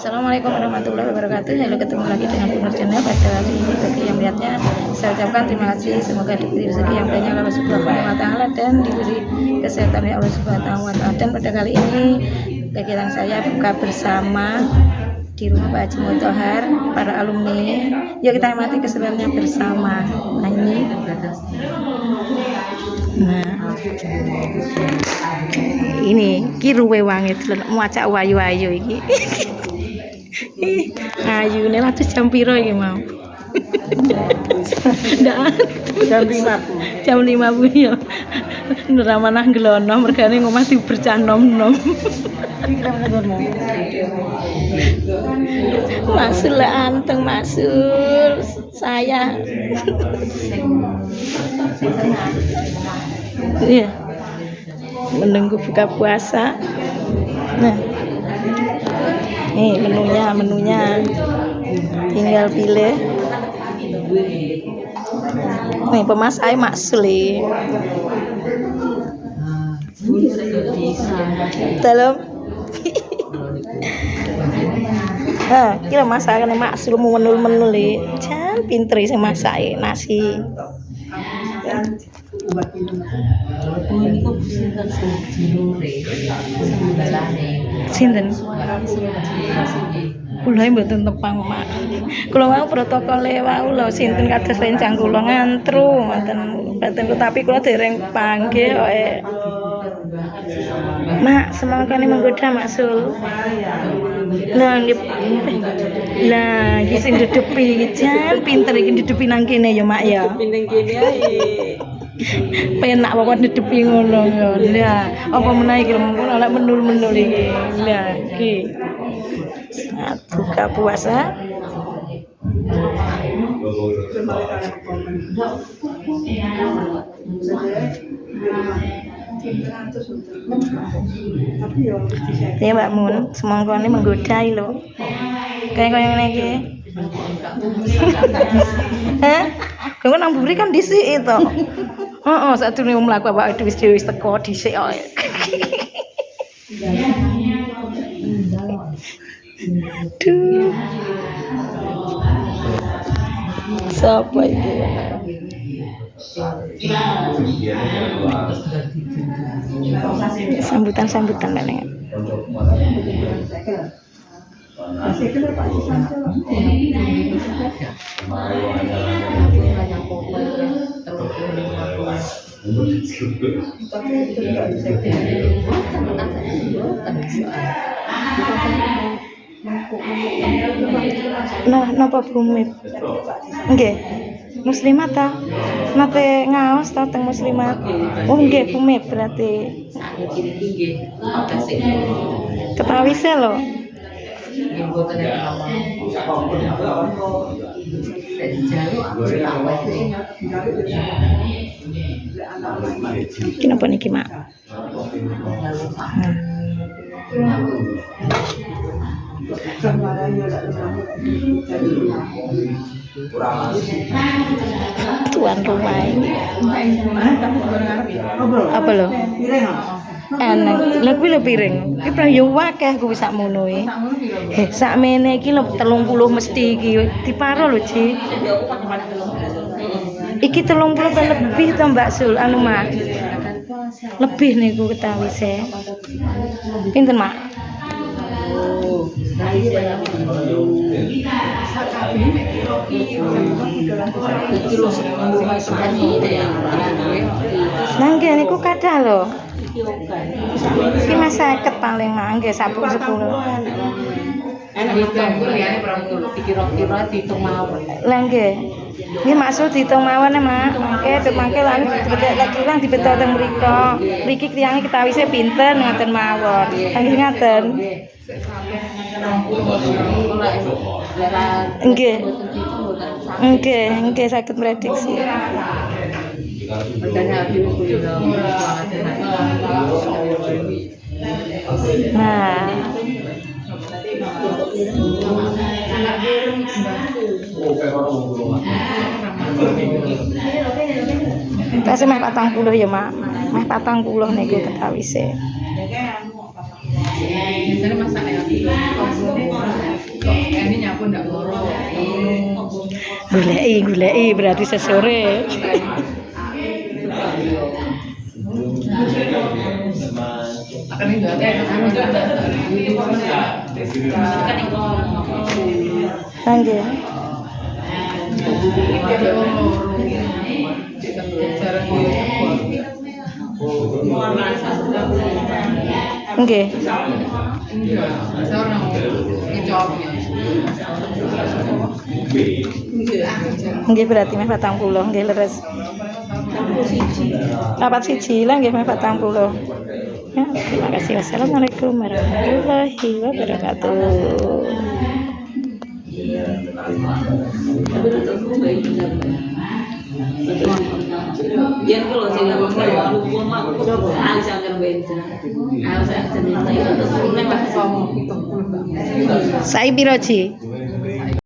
Assalamualaikum warahmatullahi wabarakatuh. Halo, ketemu lagi dengan Bu Nur Channel. Pada kali ini bagi yang melihatnya, saya ucapkan terima kasih. Semoga diberi rezeki yang banyak Allah Subhanahu wa taala dan diberi kesehatan oleh Allah Subhanahu wa taala. Dan pada kali ini kegiatan saya buka bersama di rumah Pak Haji Mutahar, para alumni. Yuk kita nikmati keseruannya bersama. Nah ini. Nah, ini kiruwe wangi muacak wayu-wayu iki. Ayu nek latus jam piro iki mau? Jam 5 Bu ya. Neramanah nglono mergane ngomah dibercah nom-nom. Masul anteng masul saya. Iya. Menunggu buka puasa. Nah. Nih menunya. Tinggal pilih. Nih pemasai masul. Dalam. Kira masakane masul menul-menul jan pinter sing masake nasi. Sinten? Kula mboten tepang, Mak. Kula wau protokole wau lho sinten kados rencang kula ngantru mboten tapi kula dereng panggih kok. Mak, semangkane menggoda Maksul. Lah nggih. Lah iki sing dedepi iki jan pinter iki dedepi nang kene ya, Mak ya. Dedepi kene ae. Penak pokoke dedepi ngono ya. Lah, apa menawa iki oleh menul-menul iki. Lah iki. Buka puasa. Ya Mbak Mun, semangkane menggoda lho. Kayak ngene iki. Hah? Kok nang mburi kan dhisik to. Heeh, sadurunge mlaku awake dhewe wis teko dhisik kok. Duh. Sapa iki? Sambutan meneng. Nah, napa bumi? Nggih. Muslimat ta? Nate ngaos ta teng muslimat? Oh nggih bumi berarti. Ketawise lho. Kenapa niki, Mak? Tuan rumah ini. Apa lo? Enak. Lah kuwi lho piring. Iki pra yo akeh kuwi sakmono iki. Sakmene iki lho 30 mesti iki. Diparo lho, Ji. Iki 30 kan lebih to Mbak Sul anu Mak. Lebih niku ketawise. Pinten, Mak? Nangge niku kathah lho. Iki Mas 50 paling nangge sabun 10. Enak ditambu liyane protokol kira-kira diitung mawon. Lah nggih. Nggih maksud diitung mawon Mak. Mangke lan lagi lang dibeto teng mriko. Mriki kriyange ketawise pinten ngaten mawon. Nggih ngaten. Nggih saged prediksi. Nah. Tasih meh 40 ya, Mak. Meh 40 niku ketawise. Biasane masak Goleki berarti sesore. Nggih. Nggih. Nggih berarti meh 40 nggih leres. 41 lah nggih meh 40. Ya, terima kasih. Wassalamualaikum warahmatullahi wabarakatuh. Yan kalau saya ngomong gua mah harus akan bensin. Harus akan bensin. Sai piro, Ji?